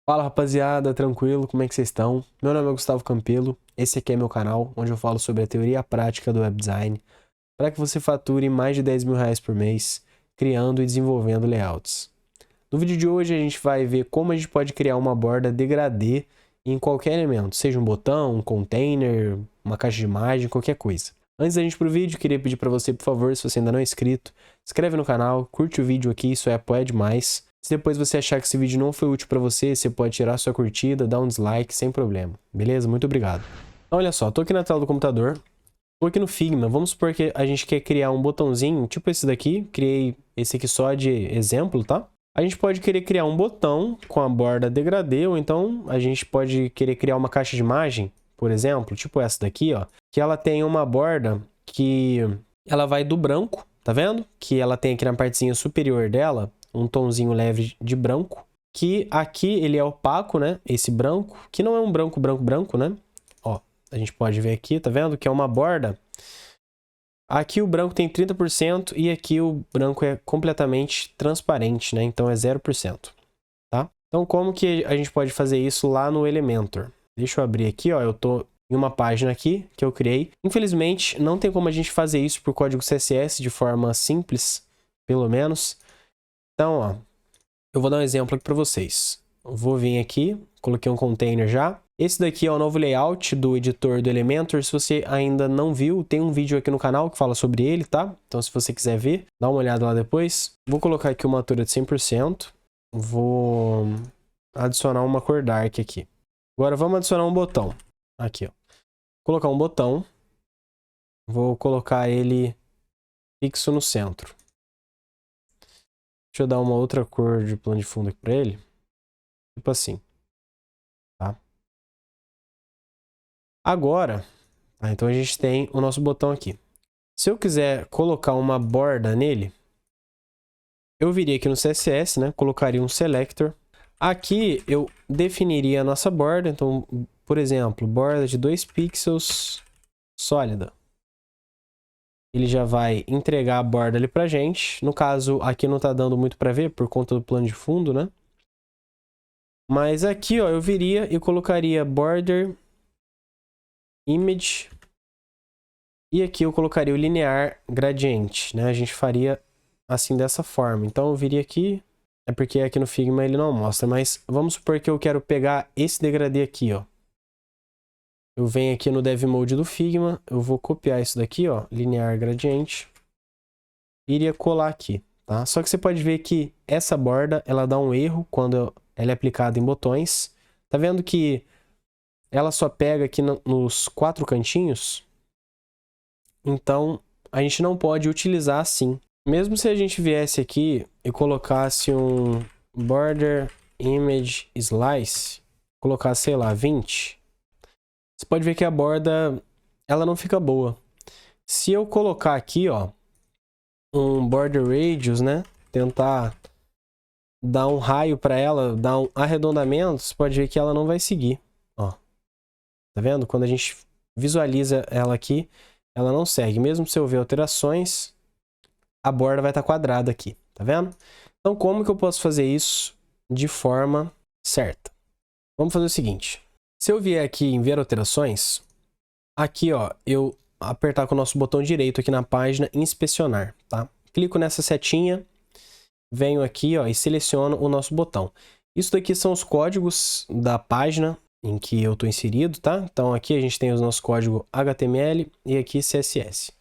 Fala rapaziada, tranquilo? Como é que vocês estão? Meu nome é Gustavo Campelo, esse aqui é meu canal, onde eu falo sobre a teoria e a prática do web design, para que você fature mais de 10 mil reais por mês, criando e desenvolvendo layouts. No vídeo de hoje a gente vai ver como a gente pode criar uma borda degradê em qualquer elemento, seja um botão, um container, uma caixa de imagem, qualquer coisa. Antes da gente ir pro vídeo, queria pedir para você, por favor, se você ainda não é inscrito, se inscreve no canal, curte o vídeo aqui, isso apoia demais. Se depois você achar que esse vídeo não foi útil para você, você pode tirar sua curtida, dar um dislike, sem problema. Beleza? Muito obrigado. Então, olha só, tô aqui na tela do computador, tô aqui no Figma. Vamos supor que a gente quer criar um botãozinho, tipo esse daqui. Criei esse aqui só de exemplo, tá? A gente pode querer criar um botão com a borda degradê, ou então a gente pode querer criar uma caixa de imagem, por exemplo, tipo essa daqui, ó, que ela tem uma borda que ela vai do branco, tá vendo? Que ela tem aqui na partezinha superior dela um tonzinho leve de branco, que aqui ele é opaco, né? Esse branco, que não é um branco, né? Ó, a gente pode ver aqui, tá vendo? Que é uma borda. Aqui o branco tem 30% e aqui o branco é completamente transparente, né? Então é 0%, tá? Então como que a gente pode fazer isso lá no Elementor? Deixa eu abrir aqui, ó, eu tô em uma página aqui que eu criei. Infelizmente, não tem como a gente fazer isso por código CSS de forma simples, pelo menos. Então, ó, eu vou dar um exemplo aqui para vocês. Eu vou vir aqui, coloquei um container já. Esse daqui é o novo layout do editor do Elementor. Se você ainda não viu, tem um vídeo aqui no canal que fala sobre ele, tá? Então, se você quiser ver, dá uma olhada lá depois. Vou colocar aqui uma altura de 100%. Vou adicionar uma cor dark aqui. Agora, vamos adicionar um botão. Aqui, ó. Vou colocar um botão. Vou colocar ele fixo no centro. Deixa eu dar uma outra cor de plano de fundo aqui para ele. Tipo assim. Tá? Agora, então a gente tem o nosso botão aqui. Se eu quiser colocar uma borda nele, eu viria aqui no CSS, né? Colocaria um selector. Aqui eu definiria a nossa borda. Então, por exemplo, borda de 2 pixels sólida. Ele já vai entregar a borda ali pra gente. No caso, aqui não tá dando muito para ver por conta do plano de fundo, né? Mas aqui, ó, eu viria e colocaria border image. E aqui eu colocaria o linear gradiente, né? A gente faria assim dessa forma. Então eu viria aqui, é porque aqui no Figma ele não mostra, mas vamos supor que eu quero pegar esse degradê aqui, ó. Eu venho aqui no Dev Mode do Figma, eu vou copiar isso daqui, ó, linear gradiente. Iria colar aqui, tá? Só que você pode ver que essa borda, ela dá um erro quando ela é aplicada em botões. Tá vendo que ela só pega aqui nos 4 cantinhos? Então, a gente não pode utilizar assim. Mesmo se a gente viesse aqui e colocasse um border image slice, colocasse, sei lá, 20, você pode ver que a borda, ela não fica boa. Se eu colocar aqui, ó, um border radius, né, tentar dar um raio para ela, dar um arredondamento, você pode ver que ela não vai seguir, ó. Tá vendo? Quando a gente visualiza ela aqui, ela não segue. Mesmo se eu ver alterações, a borda vai estar quadrada aqui, tá vendo? Então, como que eu posso fazer isso de forma certa? Vamos fazer o seguinte. Se eu vier aqui em ver alterações, aqui, ó, eu apertar com o nosso botão direito aqui na página inspecionar, tá? Clico nessa setinha, venho aqui, ó, e seleciono o nosso botão. Isso daqui são os códigos da página em que eu estou inserido, tá? Então aqui a gente tem o nosso código HTML e aqui CSS.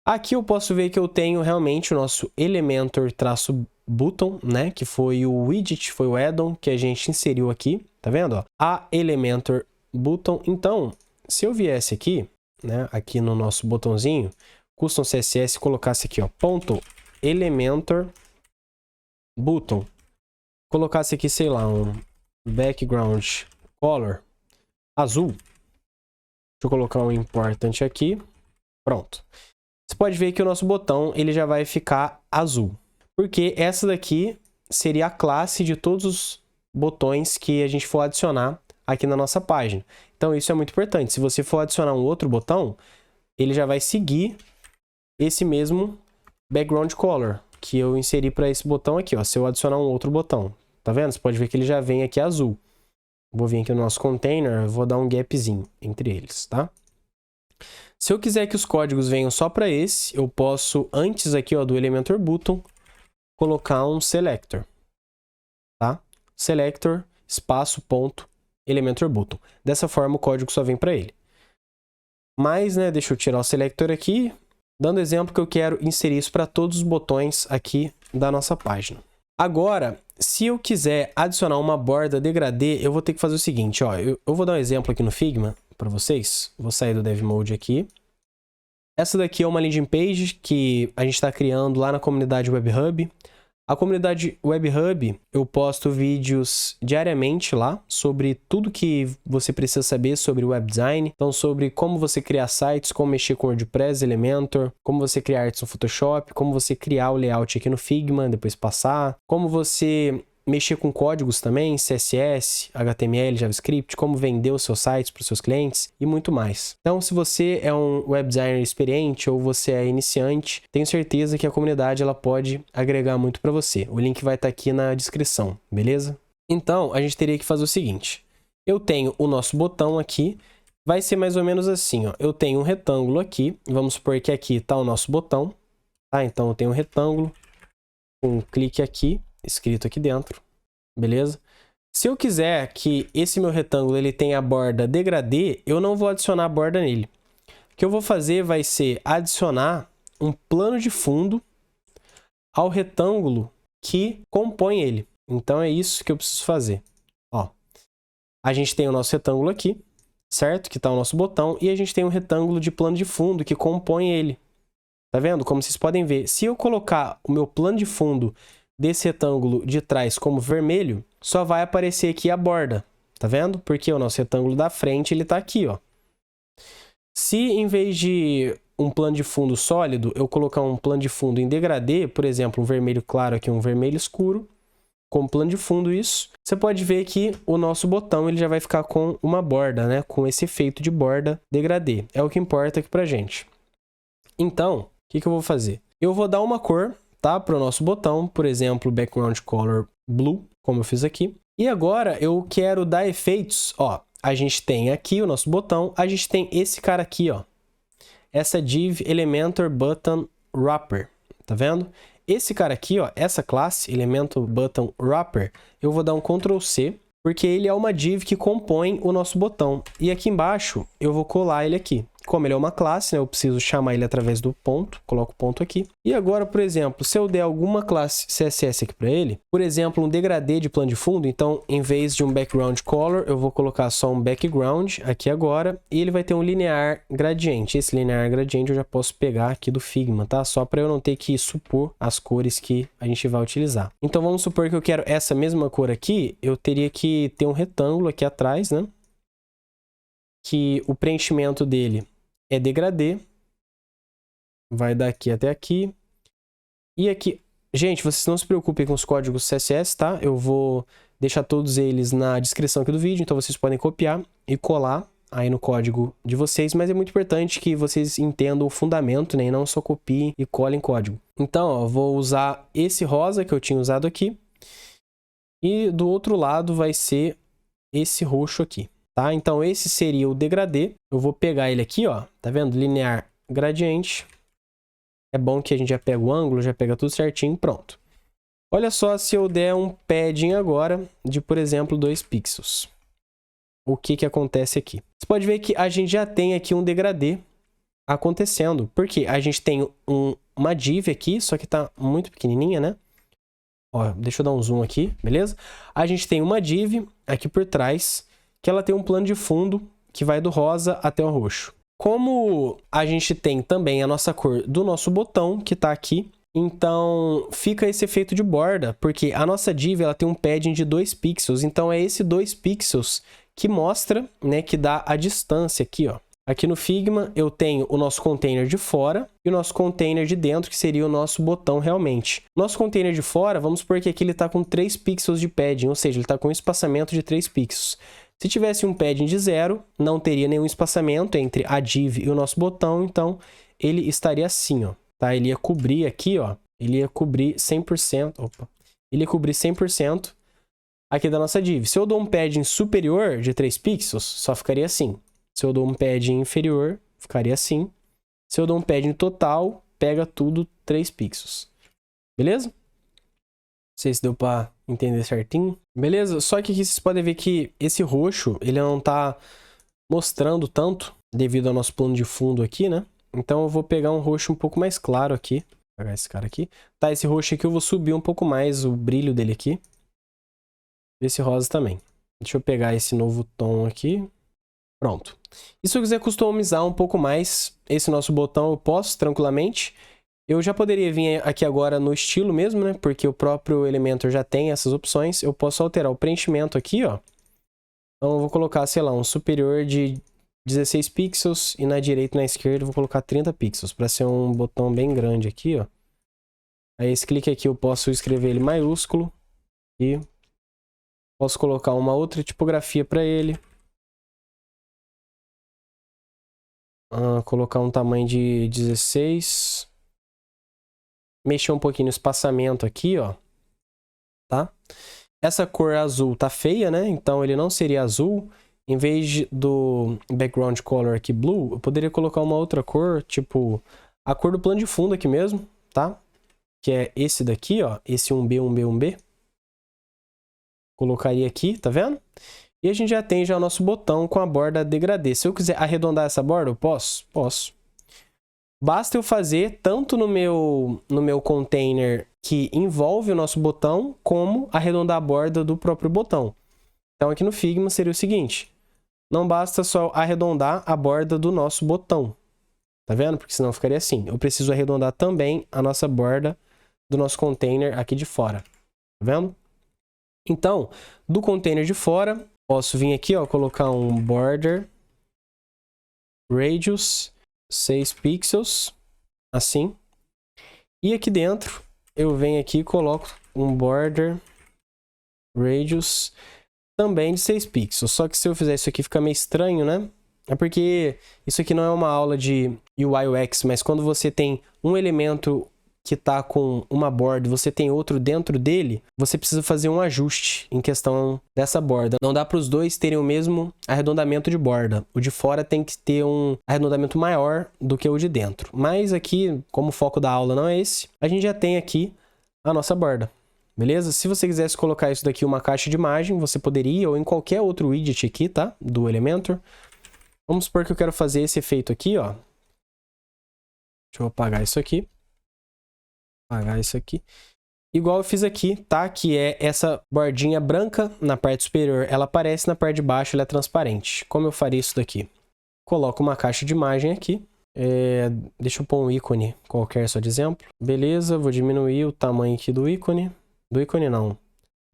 Aqui eu posso ver que eu tenho realmente o nosso Elementor-button, né? Que foi o widget, foi o add-on que a gente inseriu aqui, tá vendo? Ó? A Elementor button. Então, se eu viesse aqui, né? Aqui no nosso botãozinho, custom CSS, colocasse aqui, ó, ponto Elementor button, colocasse aqui, sei lá, um background color azul. Deixa eu colocar um importante aqui. Pronto. Você pode ver que o nosso botão ele já vai ficar azul. Porque essa daqui seria a classe de todos os botões que a gente for adicionar aqui na nossa página. Então isso é muito importante. Se você for adicionar um outro botão, ele já vai seguir esse mesmo background color que eu inseri para esse botão aqui, ó. Se eu adicionar um outro botão, tá vendo? Você pode ver que ele já vem aqui azul. Vou vir aqui no nosso container, vou dar um gapzinho entre eles, tá? Se eu quiser que os códigos venham só para esse, eu posso, antes aqui ó, do Elementor Button, colocar um selector, tá? Selector, espaço, ponto, Elementor Button. Dessa forma o código só vem para ele. Mas, né, deixa eu tirar o selector aqui, dando exemplo que eu quero inserir isso para todos os botões aqui da nossa página. Agora, se eu quiser adicionar uma borda degradê, eu vou ter que fazer o seguinte, ó, eu vou dar um exemplo aqui no Figma para vocês. Vou sair do Dev Mode aqui. Essa daqui é uma landing page que a gente está criando lá na comunidade WebHub. A comunidade WebHub, eu posto vídeos diariamente lá sobre tudo que você precisa saber sobre web design. Então, sobre como você criar sites, como mexer com WordPress, Elementor, como você criar artes no Photoshop, como você criar o layout aqui no Figma, depois passar, como você mexer com códigos também, CSS, HTML, JavaScript, como vender os seus sites para os seus clientes e muito mais. Então, se você é um web designer experiente ou você é iniciante, tenho certeza que a comunidade ela pode agregar muito para você. O link vai estar aqui na descrição, beleza? Então, a gente teria que fazer o seguinte. Eu tenho o nosso botão aqui, vai ser mais ou menos assim, ó. Eu tenho um retângulo aqui, vamos supor que aqui está o nosso botão, tá? Então, eu tenho um retângulo, um clique aqui, escrito aqui dentro, beleza? Se eu quiser que esse meu retângulo ele tenha a borda degradê, eu não vou adicionar a borda nele. O que eu vou fazer vai ser adicionar um plano de fundo ao retângulo que compõe ele. Então é isso que eu preciso fazer. Ó, a gente tem o nosso retângulo aqui, certo? Que está o nosso botão, e a gente tem um retângulo de plano de fundo que compõe ele. Tá vendo? Como vocês podem ver, se eu colocar o meu plano de fundo desse retângulo de trás como vermelho, só vai aparecer aqui a borda, tá vendo? Porque o nosso retângulo da frente, ele tá aqui, ó. Se em vez de um plano de fundo sólido, eu colocar um plano de fundo em degradê, por exemplo, um vermelho claro aqui, um vermelho escuro, como plano de fundo isso, você pode ver que o nosso botão ele já vai ficar com uma borda, né? Com esse efeito de borda degradê. É o que importa aqui pra gente. Então, o que eu vou fazer? Eu vou dar uma cor, tá, para o nosso botão, por exemplo, background color blue, como eu fiz aqui. E agora eu quero dar efeitos, ó, a gente tem aqui o nosso botão, a gente tem esse cara aqui, ó, essa div Elementor Button Wrapper, tá vendo? Esse cara aqui, ó, essa classe Elementor Button Wrapper, eu vou dar um Ctrl C, porque ele é uma div que compõe o nosso botão. E aqui embaixo eu vou colar ele aqui. Como ele é uma classe, né, eu preciso chamar ele através do ponto, coloco o ponto aqui. E agora, por exemplo, se eu der alguma classe CSS aqui para ele, por exemplo, um degradê de plano de fundo, então, em vez de um background color, eu vou colocar só um background aqui agora, e ele vai ter um linear gradiente. Esse linear gradiente eu já posso pegar aqui do Figma, tá? Só para eu não ter que supor as cores que a gente vai utilizar. Então, vamos supor que eu quero essa mesma cor aqui, eu teria que ter um retângulo aqui atrás, né? Que o preenchimento dele é degradê, vai daqui até aqui, e aqui, gente, vocês não se preocupem com os códigos CSS, tá? Eu vou deixar todos eles na descrição aqui do vídeo, então vocês podem copiar e colar aí no código de vocês, mas é muito importante que vocês entendam o fundamento, né? E não só copiem e colhem código. Então, ó, eu vou usar esse rosa que eu tinha usado aqui, e do outro lado vai ser esse roxo aqui. Tá? Então, esse seria o degradê. Eu vou pegar ele aqui, ó. Tá vendo? Linear gradiente. É bom que a gente já pega o ângulo, já pega tudo certinho, pronto. Olha só se eu der um padding agora de, por exemplo, 2 pixels. O que acontece aqui? Você pode ver que a gente já tem aqui um degradê acontecendo. Porque a gente tem uma div aqui, só que tá muito pequenininha, né? Ó, deixa eu dar um zoom aqui, beleza? A gente tem uma div aqui por trás, que ela tem um plano de fundo que vai do rosa até o roxo. Como a gente tem também a nossa cor do nosso botão, que está aqui, então fica esse efeito de borda, porque a nossa div ela tem um padding de 2 pixels, então é esse 2 pixels que mostra, né, que dá a distância aqui, ó. Aqui no Figma eu tenho o nosso container de fora e o nosso container de dentro, que seria o nosso botão realmente. Nosso container de fora, vamos supor que aqui ele está com 3 pixels de padding, ou seja, ele está com um espaçamento de 3 pixels. Se tivesse um padding de 0, não teria nenhum espaçamento entre a div e o nosso botão, então ele estaria assim, ó, tá? Ele ia cobrir aqui, ó, ele ia cobrir 100%, ele ia cobrir 100% aqui da nossa div. Se eu dou um padding superior de 3 pixels, só ficaria assim. Se eu dou um padding inferior, ficaria assim. Se eu dou um padding total, pega tudo 3 pixels. Beleza? Não sei se deu para entender certinho. Beleza? Só que aqui vocês podem ver que esse roxo, ele não tá mostrando tanto devido ao nosso plano de fundo aqui, né? Então eu vou pegar um roxo um pouco mais claro aqui. Vou pegar esse cara aqui. Tá, esse roxo aqui eu vou subir um pouco mais o brilho dele aqui. Esse rosa também. Deixa eu pegar esse novo tom aqui. Pronto. E se eu quiser customizar um pouco mais esse nosso botão, eu posso tranquilamente. Eu já poderia vir aqui agora no estilo mesmo, né? Porque o próprio Elementor já tem essas opções. Eu posso alterar o preenchimento aqui, ó. Então eu vou colocar, sei lá, um superior de 16 pixels e na direita e na esquerda eu vou colocar 30 pixels para ser um botão bem grande aqui, ó. Aí esse clique aqui eu posso escrever ele maiúsculo e posso colocar uma outra tipografia para ele. Colocar um tamanho de 16. Mexer um pouquinho no espaçamento aqui, ó. Tá? Essa cor azul tá feia, né? Então ele não seria azul. Em vez do background color aqui blue, eu poderia colocar uma outra cor, tipo a cor do plano de fundo aqui mesmo, tá? Que é esse daqui, ó. Esse 1B, 1B, 1B. Colocaria aqui, tá vendo? E a gente já tem já o nosso botão com a borda degradê. Se eu quiser arredondar essa borda, eu posso? Posso. Basta eu fazer tanto no meu container que envolve o nosso botão, como arredondar a borda do próprio botão. Então aqui no Figma seria o seguinte. Não basta só arredondar a borda do nosso botão. Tá vendo? Porque senão ficaria assim. Eu preciso arredondar também a nossa borda do nosso container aqui de fora. Tá vendo? Então, do container de fora, posso vir aqui, ó, colocar um border radius 6 pixels, assim. E aqui dentro, eu venho aqui e coloco um border radius também de 6 pixels. Só que se eu fizer isso aqui fica meio estranho, né? É porque isso aqui não é uma aula de UI UX, mas quando você tem um elemento que está com uma borda e você tem outro dentro dele, você precisa fazer um ajuste em questão dessa borda. Não dá para os dois terem o mesmo arredondamento de borda. O de fora tem que ter um arredondamento maior do que o de dentro. Mas aqui, como o foco da aula não é esse, a gente já tem aqui a nossa borda. Beleza? Se você quisesse colocar isso daqui em uma caixa de imagem, você poderia, ou em qualquer outro widget aqui, tá? Do Elementor. Vamos supor que eu quero fazer esse efeito aqui, ó. Deixa eu apagar isso aqui. Apagar isso aqui. Igual eu fiz aqui, tá? Que é essa bordinha branca na parte superior, ela aparece, na parte de baixo ela é transparente. Como eu faria isso daqui? Coloco uma caixa de imagem aqui. Deixa eu pôr um ícone qualquer só de exemplo. Beleza, vou diminuir o tamanho aqui do ícone. Do ícone não,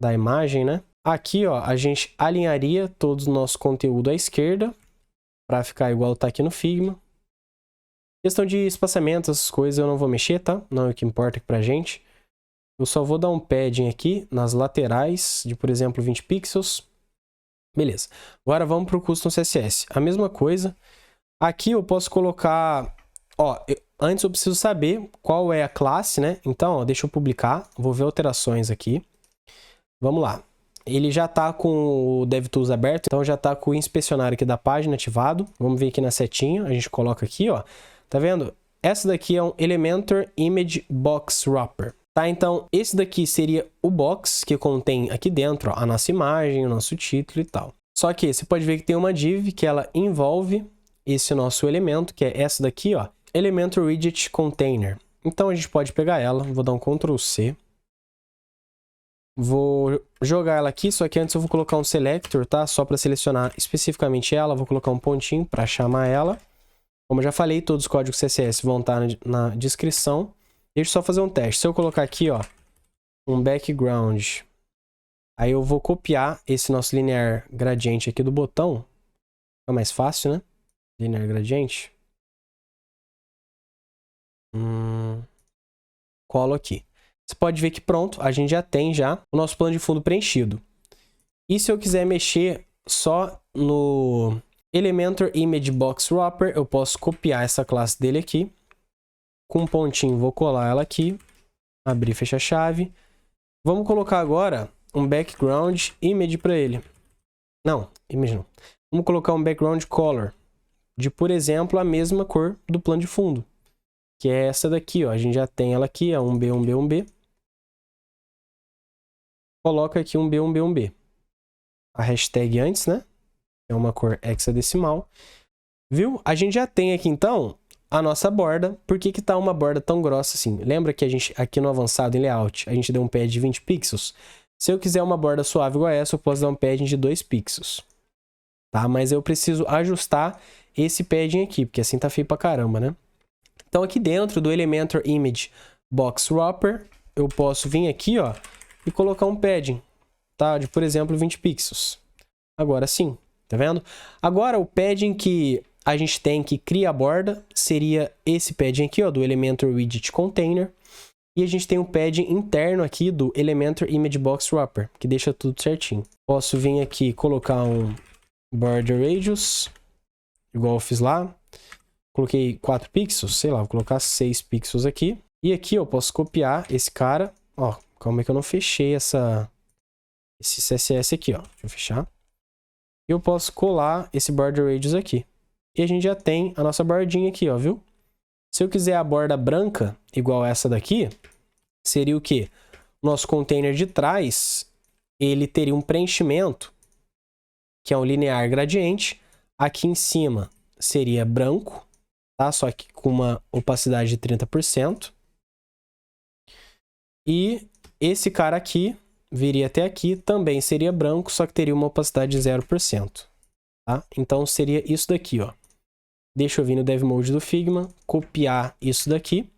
da imagem, né? Aqui, ó, a gente alinharia todo o nosso conteúdo à esquerda para ficar igual tá aqui no Figma. Questão de espaçamento, essas coisas eu não vou mexer, tá? Não é o que importa aqui pra gente. Eu só vou dar um padding aqui nas laterais de, por exemplo, 20 pixels. Beleza. Agora vamos para o Custom CSS. A mesma coisa. Aqui eu posso colocar... Ó, antes eu preciso saber qual é a classe, né? Então, ó, deixa eu publicar. Vou ver alterações aqui. Vamos lá. Ele já está com o DevTools aberto, então já está com o inspecionário aqui da página ativado. Vamos ver aqui na setinha. A gente coloca aqui, ó. Tá vendo? Essa daqui é um Elementor Image Box Wrapper. Tá, então esse daqui seria o box que contém aqui dentro, ó, a nossa imagem, o nosso título e tal. Só que você pode ver que tem uma div que ela envolve esse nosso elemento, que é essa daqui, ó, Elementor Widget Container. Então a gente pode pegar ela, vou dar um Ctrl C. Vou jogar ela aqui, só que antes eu vou colocar um selector, tá? Só para selecionar especificamente ela, vou colocar um pontinho para chamar ela. Como eu já falei, todos os códigos CSS vão estar na descrição. Deixa eu só fazer um teste. Se eu colocar aqui, ó, um background, aí eu vou copiar esse nosso linear gradiente aqui do botão. Fica mais fácil, né? Linear gradiente. Colo aqui. Você pode ver que pronto, a gente já tem o nosso plano de fundo preenchido. E se eu quiser mexer só no Elementor Image Box Wrapper, eu posso copiar essa classe dele aqui. Com um pontinho, vou colar ela aqui. Abrir e fechar a chave. Vamos colocar agora um background image para ele. Não, image não. Vamos colocar um background color de, por exemplo, a mesma cor do plano de fundo, que é essa daqui, ó. A gente já tem ela aqui, ó, 1B, 1B, 1B. Coloca aqui 1B, 1B, 1B. A hashtag antes, né? É uma cor hexadecimal. Viu? A gente já tem aqui, então, a nossa borda. Por que que tá uma borda tão grossa assim? Lembra que a gente, aqui no avançado em layout, a gente deu um padding de 20 pixels? Se eu quiser uma borda suave igual a essa, eu posso dar um padding de 2 pixels. Tá? Mas eu preciso ajustar esse padding aqui, porque assim tá feio pra caramba, né? Então, aqui dentro do Elementor Image Box Wrapper, eu posso vir aqui, ó, e colocar um padding, tá? De, por exemplo, 20 pixels. Agora sim, tá vendo? Agora, o padding que a gente tem que cria a borda seria esse padding aqui, ó, do Elementor Widget Container. E a gente tem um padding interno aqui do Elementor Image Box Wrapper, que deixa tudo certinho. Posso vir aqui e colocar um border radius, igual eu fiz lá. Coloquei 4 pixels, sei lá, vou colocar 6 pixels aqui. E aqui eu posso copiar esse cara. Ó, calma aí que eu não fechei esse CSS aqui, ó. Deixa eu fechar. E eu posso colar esse border radius aqui. E a gente já tem a nossa bordinha aqui, ó, viu? Se eu quiser a borda branca, igual essa daqui, seria o quê? O nosso container de trás, ele teria um preenchimento, que é um linear gradiente. Aqui em cima seria branco, tá? Só que com uma opacidade de 30%. E esse cara aqui, viria até aqui, também seria branco, só que teria uma opacidade de 0%. Tá? Então seria isso daqui, ó. Deixa eu vir no Dev Mode do Figma, copiar isso daqui.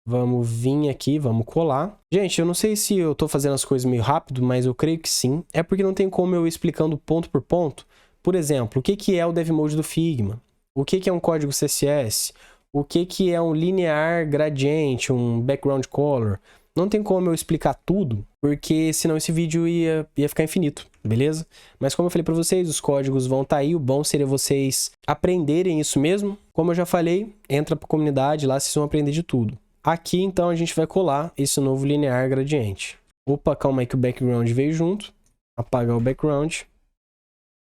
Vamos vir aqui, vamos colar. Gente, eu não sei se eu tô fazendo as coisas meio rápido, mas eu creio que sim. É porque não tem como eu ir explicando ponto por ponto. Por exemplo, o que que é o Dev Mode do Figma? O que que é um código CSS? O que que é um linear gradiente, um background color? Não tem como eu explicar tudo, porque senão esse vídeo ia ficar infinito, beleza? Mas como eu falei para vocês, os códigos vão estar aí, o bom seria vocês aprenderem isso mesmo. Como eu já falei, entra para a comunidade, lá vocês vão aprender de tudo. Aqui, então, a gente vai colar esse novo linear gradiente. Opa, calma aí que o background veio junto. Apagar o background.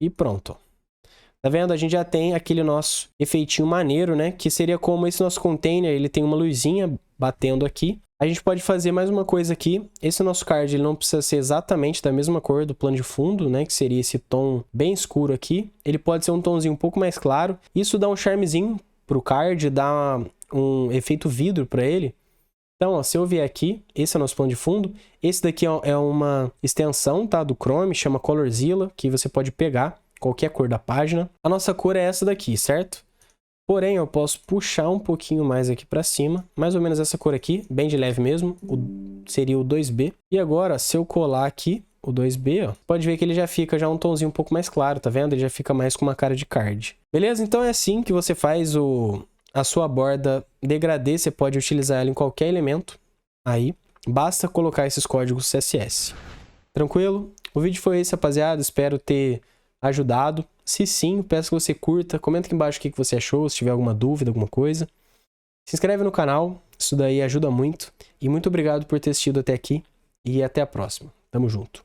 E pronto. Tá vendo? A gente já tem aquele nosso efeitinho maneiro, né? Que seria como esse nosso container, ele tem uma luzinha batendo aqui. A gente pode fazer mais uma coisa aqui. Esse nosso card ele não precisa ser exatamente da mesma cor do plano de fundo, né? Que seria esse tom bem escuro aqui. Ele pode ser um tomzinho um pouco mais claro. Isso dá um charmezinho pro card, dá um efeito vidro para ele. Então, ó, se eu vier aqui, esse é o nosso plano de fundo. Esse daqui é uma extensão, tá? Do Chrome, chama Colorzilla, que você pode pegar qualquer cor da página. A nossa cor é essa daqui, certo? Porém, eu posso puxar um pouquinho mais aqui para cima, mais ou menos essa cor aqui, bem de leve mesmo, seria o 2B. E agora, se eu colar aqui o 2B, ó, pode ver que ele já fica um tomzinho um pouco mais claro, tá vendo? Ele já fica mais com uma cara de card. Beleza? Então é assim que você faz a sua borda degradê, você pode utilizar ela em qualquer elemento. Aí, basta colocar esses códigos CSS. Tranquilo? O vídeo foi esse, rapaziada, espero ter ajudado. Se sim, peço que você curta, comenta aqui embaixo o que você achou, se tiver alguma dúvida, alguma coisa. Se inscreve no canal, isso daí ajuda muito. E muito obrigado por ter assistido até aqui e até a próxima. Tamo junto.